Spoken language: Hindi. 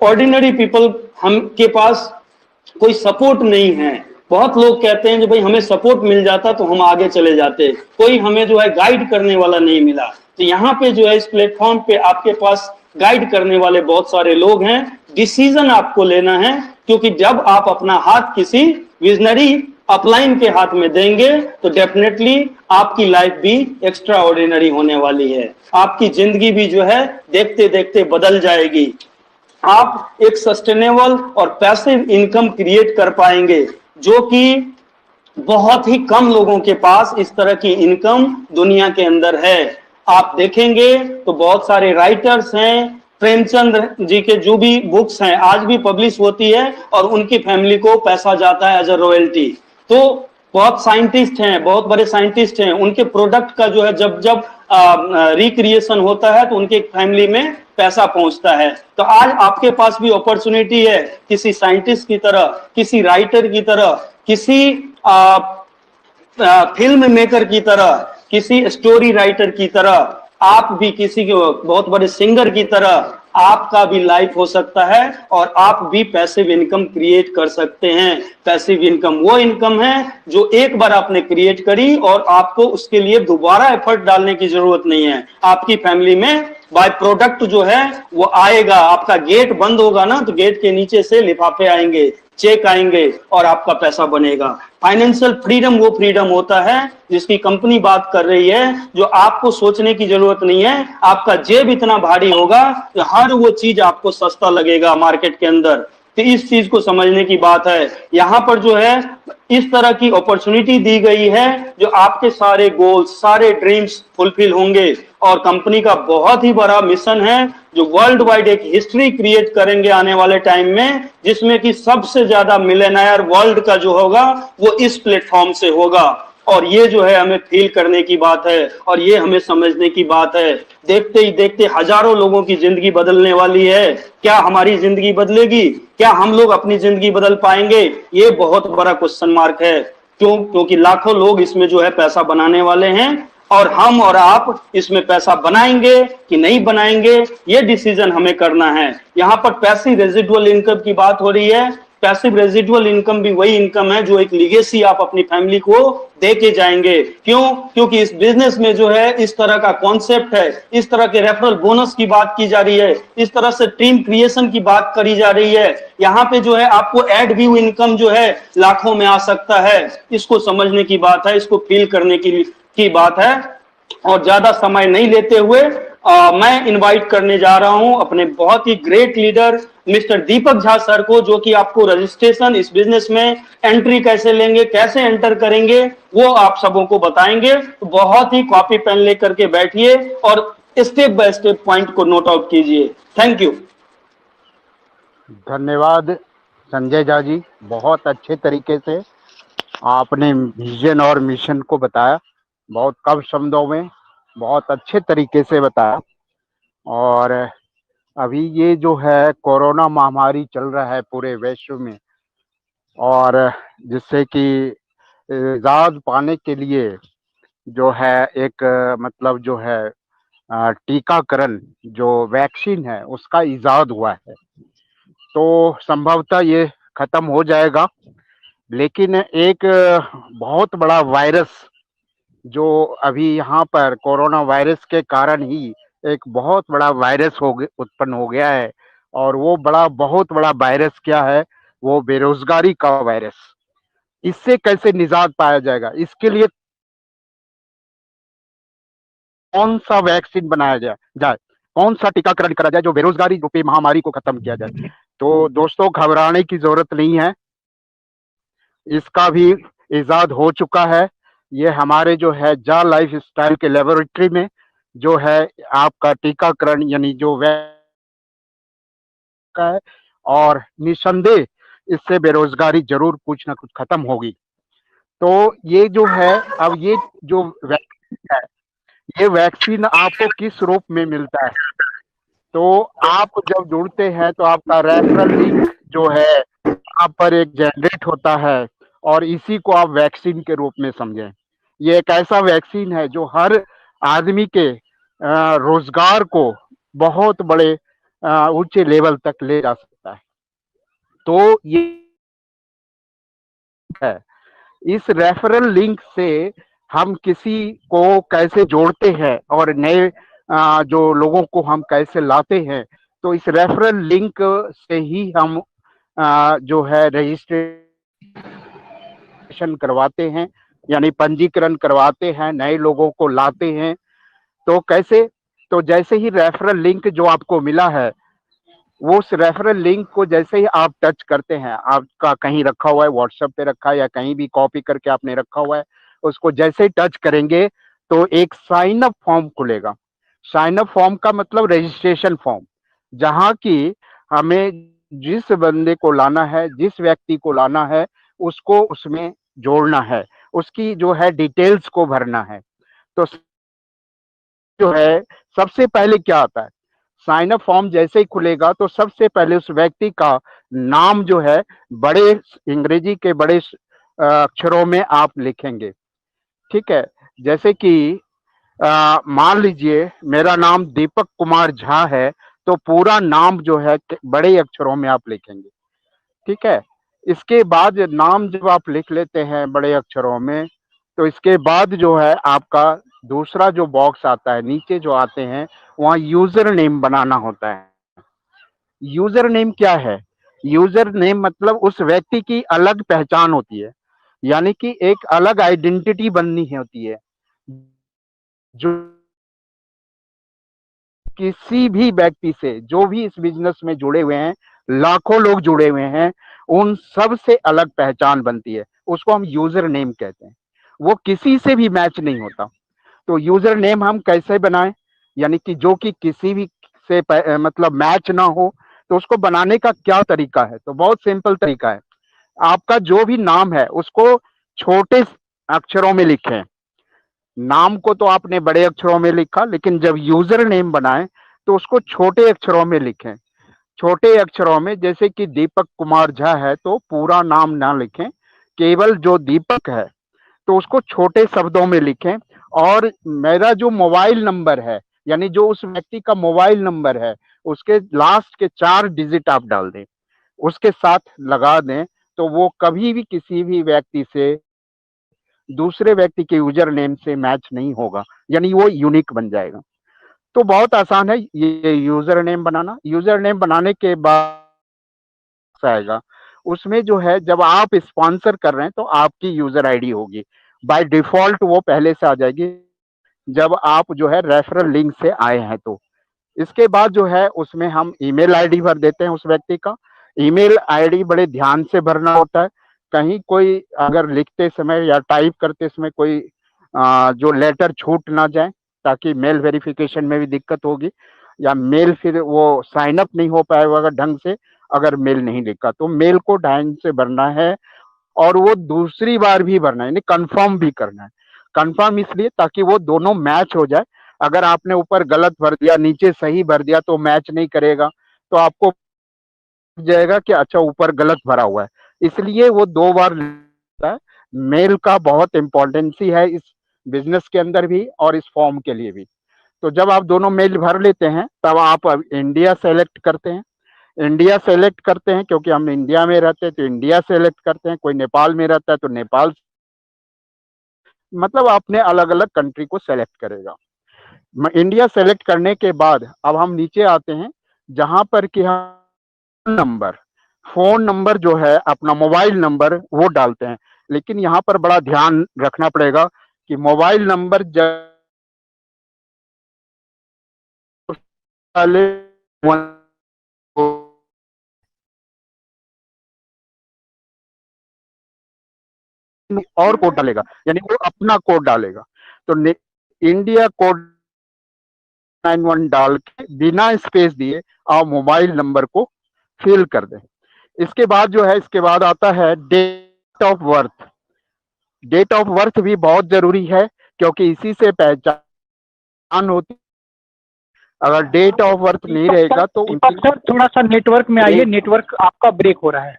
ऑर्डिनरी पीपल हम के पास कोई सपोर्ट नहीं है। बहुत लोग कहते हैं कि भाई हमें सपोर्ट मिल जाता तो हम आगे चले जाते, कोई हमें जो है गाइड करने वाला नहीं मिला। तो यहाँ पे जो है इस प्लेटफॉर्म पे आपके पास गाइड करने वाले बहुत सारे लोग हैं। डिसीजन आपको लेना है, क्योंकि जब आप अपना हाथ किसी विजनरी अपलाइन के हाथ में देंगे तो डेफिनेटली आपकी लाइफ भी एक्स्ट्रा ऑर्डिनरी होने वाली है। आपकी जिंदगी भी जो है देखते देखते बदल जाएगी। आप एक सस्टेनेबल और पैसिव इनकम क्रिएट कर पाएंगे, जो कि बहुत ही कम लोगों के पास इस तरह की इनकम दुनिया के अंदर है। आप देखेंगे तो बहुत सारे राइटर्स हैं, प्रेमचंद जी के जो भी बुक्स हैं आज भी पब्लिश होती है और उनकी फैमिली को पैसा जाता है एज अ रॉयल्टी। तो बहुत साइंटिस्ट हैं, बहुत बड़े साइंटिस्ट हैं, उनके प्रोडक्ट का जो है जब जब रिक्रिएशन होता है तो उनके फैमिली में पैसा पहुंचता है। तो आज आपके पास भी अपॉर्चुनिटी है किसी साइंटिस्ट की तरह, किसी राइटर की तरह, किसी फिल्म मेकर की तरह, किसी स्टोरी राइटर की तरह, आप भी किसी के बहुत बड़े सिंगर की तरह आपका भी लाइफ हो सकता है और आप भी पैसिव इनकम क्रिएट कर सकते हैं। पैसिव इनकम वो इनकम है जो एक बार आपने क्रिएट करी और आपको उसके लिए दोबारा एफर्ट डालने की जरूरत नहीं है। आपकी फैमिली में बाय प्रोडक्ट जो है वो आएगा। आपका गेट बंद होगा ना तो गेट के नीचे से लिफाफे आएंगे, चेक आएंगे और आपका पैसा बनेगा। फाइनेंशियल फ्रीडम वो फ्रीडम होता है जिसकी कंपनी बात कर रही है, जो आपको सोचने की जरूरत नहीं है। आपका जेब इतना भारी होगा कि हर वो चीज आपको सस्ता लगेगा मार्केट के अंदर। तो इस चीज को समझने की बात है। यहाँ पर जो है इस तरह की अपॉर्चुनिटी दी गई है जो आपके सारे गोल्स, सारे ड्रीम्स फुलफिल होंगे। और कंपनी का बहुत ही बड़ा मिशन है जो वर्ल्ड वाइड एक हिस्ट्री क्रिएट करेंगे आने वाले टाइम में, जिसमें कि सबसे ज्यादा मिलियनेयर वर्ल्ड का जो होगा वो इस प्लेटफॉर्म से होगा। और ये जो है हमें फील करने की बात है और ये हमें समझने की बात है। देखते ही देखते हजारों लोगों की जिंदगी बदलने वाली है। क्या हमारी जिंदगी बदलेगी? क्या हम लोग अपनी जिंदगी बदल पाएंगे? ये बहुत बड़ा क्वेश्चन मार्क है। क्यों? क्योंकि लाखों लोग इसमें जो है पैसा बनाने वाले हैं और हम और आप इसमें पैसा बनाएंगे कि नहीं बनाएंगे ये डिसीजन हमें करना है। यहाँ पर पैसिव रेजिडुअल इनकम की बात हो रही है। पैसिव रेजिडुअल इनकम भी वही इनकम है जो एक लीगेसी आप अपनी फैमिली को दे के जाएंगे। क्यों? क्योंकि इस बिजनेस में जो है इस तरह का कॉन्सेप्ट है, इस तरह के रेफरल बोनस की बात की जा रही है, इस तरह से टीम क्रिएशन की बात करी जा रही है। यहाँ पे जो है आपको एड व्यू इनकम जो है लाखों में आ सकता है। इसको समझने की बात है, इसको फील करने की बात है। और ज्यादा समय नहीं लेते हुए मैं इनवाइट करने जा रहा हूं अपने बहुत ही great leader mister Deepak Jha sir को, जो कि आपको रजिस्ट्रेशन इस बिजनेस में एंट्री कैसे लेंगे, कैसे एंटर करेंगे वो आप सबों को बताएंगे। तो बहुत ही कॉपी पेन लेकर के बैठिए और स्टेप बाय स्टेप पॉइंट को नोट आउट कीजिए। Thank you. धन्यवाद संजय झा जी, बहुत अच्छे तरीके से आपने विजन और मिशन को बताया। बहुत कम शब्दों में बहुत अच्छे तरीके से बताया। और अभी ये जो है कोरोना महामारी चल रहा है पूरे विश्व में, और जिससे कि इजाज़ पाने के लिए जो है एक मतलब जो है टीकाकरण जो वैक्सीन है उसका इजाद हुआ है। तो संभवतः ये खत्म हो जाएगा, लेकिन एक बहुत बड़ा वायरस जो अभी यहाँ पर कोरोना वायरस के कारण ही एक बहुत बड़ा वायरस उत्पन्न हो गया है। और वो बहुत बड़ा वायरस क्या है? वो बेरोजगारी का वायरस। इससे कैसे निजात पाया जाएगा? इसके लिए कौन सा वैक्सीन बनाया जाए, कौन सा टीकाकरण करा जाए जो बेरोजगारी रूपी महामारी को खत्म किया जाए? तो दोस्तों घबराने की जरूरत नहीं है, इसका भी इजाद हो चुका है। ये हमारे जो है जा लाइफ स्टाइल के लेबोरेटरी में जो है आपका टीकाकरण यानी जो का है, और निसंदेह इससे बेरोजगारी जरूर कुछ ना कुछ खत्म होगी। तो ये जो है अब ये जो वैक्सीन है, ये वैक्सीन आपको किस रूप में मिलता है? तो आप जब जुड़ते हैं तो आपका रेफरल लिंक जो है आप पर एक जनरेट होता है और इसी को आप वैक्सीन के रूप में समझें। ये एक ऐसा वैक्सीन है जो हर आदमी के रोजगार को बहुत बड़े ऊंचे लेवल तक ले जा सकता है। तो ये है, इस रेफरल लिंक से हम किसी को कैसे जोड़ते हैं और नए जो लोगों को हम कैसे लाते हैं, तो इस रेफरल लिंक से ही हम जो है रजिस्ट्रेशन करवाते हैं, यानी पंजीकरण करवाते हैं, नए लोगों को लाते हैं। तो कैसे? तो जैसे ही रेफरल लिंक जो आपको मिला है, वो उस रेफरल लिंक को जैसे ही आप टच करते हैं, आपका कहीं रखा हुआ है, व्हाट्सएप पे रखा है या कहीं भी कॉपी करके आपने रखा हुआ है, उसको जैसे ही टच करेंगे तो एक साइन अप फॉर्म खुलेगा। साइन अप फॉर्म का मतलब रजिस्ट्रेशन फॉर्म, जहां की हमें जिस बंदे को लाना है, जिस व्यक्ति को लाना है, उसको उसमें जोड़ना है, उसकी जो है डिटेल्स को भरना है। तो जो है सबसे पहले क्या आता है, साइन अप फॉर्म जैसे ही खुलेगा तो सबसे पहले उस व्यक्ति का नाम जो है बड़े अंग्रेजी के बड़े अक्षरों में आप लिखेंगे। ठीक है, जैसे कि मान लीजिए मेरा नाम दीपक कुमार झा है, तो पूरा नाम जो है बड़े अक्षरों में आप लिखेंगे। ठीक है, इसके बाद नाम जब आप लिख लेते हैं बड़े अक्षरों में, तो इसके बाद जो है आपका दूसरा जो बॉक्स आता है, नीचे जो आते हैं, वहाँ यूजर नेम बनाना होता है। यूजर नेम क्या है? यूजर नेम मतलब उस व्यक्ति की अलग पहचान होती है, यानी कि एक अलग आइडेंटिटी बननी होती है, जो किसी भी व्यक्ति से, जो भी इस बिजनेस में जुड़े हुए हैं, लाखों लोग जुड़े हुए हैं, उन सब से अलग पहचान बनती है, उसको हम यूजर नेम कहते हैं। वो किसी से भी मैच नहीं होता। तो यूजर नेम हम कैसे बनाएं, यानी कि जो कि किसी भी से मतलब मैच ना हो, तो उसको बनाने का क्या तरीका है? तो बहुत सिंपल तरीका है। आपका जो भी नाम है उसको छोटे अक्षरों में लिखें। नाम को तो आपने बड़े अक्षरों में लिखा, लेकिन जब यूजर नेम बनाएं तो उसको छोटे अक्षरों में लिखें। छोटे अक्षरों में, जैसे कि दीपक कुमार झा है तो पूरा नाम ना लिखें, केवल जो दीपक है तो उसको छोटे शब्दों में लिखें। और मेरा जो मोबाइल नंबर है, यानी जो उस व्यक्ति का मोबाइल नंबर है, उसके लास्ट के 4 डिजिट आप डाल दें, उसके साथ लगा दें, तो वो कभी भी किसी भी व्यक्ति से, दूसरे व्यक्ति के यूजर नेम से मैच नहीं होगा, यानी वो यूनिक बन जाएगा। तो बहुत आसान है ये यूजर नेम बनाना। यूजर नेम बनाने के बाद आएगा, उसमें जो है जब आप स्पॉन्सर कर रहे हैं तो आपकी यूजर आईडी होगी, बाय डिफॉल्ट वो पहले से आ जाएगी जब आप जो है रेफरल लिंक से आए हैं। तो इसके बाद जो है उसमें हम ईमेल आईडी भर देते हैं उस व्यक्ति का। ईमेल आईडी बड़े ध्यान से भरना होता है, कहीं कोई अगर लिखते समय या टाइप करते समय कोई जो लेटर छूट ना जाए, ताकि मेल वेरिफिकेशन में भी दिक्कत होगी, या मेल फिर वो साइन अप नहीं हो पाएगा ढंग से अगर मेल नहीं लिखा। तो मेल को ढंग से भरना है और वो दूसरी बार भी भरना है, यानी कंफर्म भी करना है। कंफर्म इसलिए ताकि वो दोनों मैच हो जाए। अगर आपने ऊपर गलत भर दिया, नीचे सही भर दिया, तो मैच नहीं करेगा, तो आपको जाएगा कि अच्छा ऊपर गलत भरा हुआ है। इसलिए वो 2 बार है। मेल का बहुत इंपॉर्टेंसी है इस बिजनेस के अंदर भी और इस फॉर्म के लिए भी। तो जब आप दोनों मेल भर लेते हैं तब आप अब इंडिया सेलेक्ट करते हैं। इंडिया सेलेक्ट करते हैं क्योंकि हम इंडिया में रहते हैं, तो इंडिया सेलेक्ट करते हैं। कोई नेपाल में रहता है तो नेपाल, मतलब अपने अलग अलग कंट्री को सेलेक्ट करेगा। इंडिया सेलेक्ट करने के बाद अब हम नीचे आते हैं, जहां पर कि हम नंबर, फोन नंबर जो है अपना मोबाइल नंबर वो डालते हैं। लेकिन यहाँ पर बड़ा ध्यान रखना पड़ेगा कि मोबाइल नंबर जब वाले और कोड डालेगा, यानी वो अपना कोड डालेगा। तो इंडिया कोड 91 डाल के बिना स्पेस दिए आप मोबाइल नंबर को फिल कर दें। इसके बाद जो है, इसके बाद आता है date of birth. Date of birth भी बहुत जरूरी है क्योंकि इसी से पहचान होती। अगर डेट ऑफ बर्थ नहीं रहेगा तो दीपक सर, थोड़ा सा नेटवर्क में आइए, नेटवर्क आपका ब्रेक हो रहा है।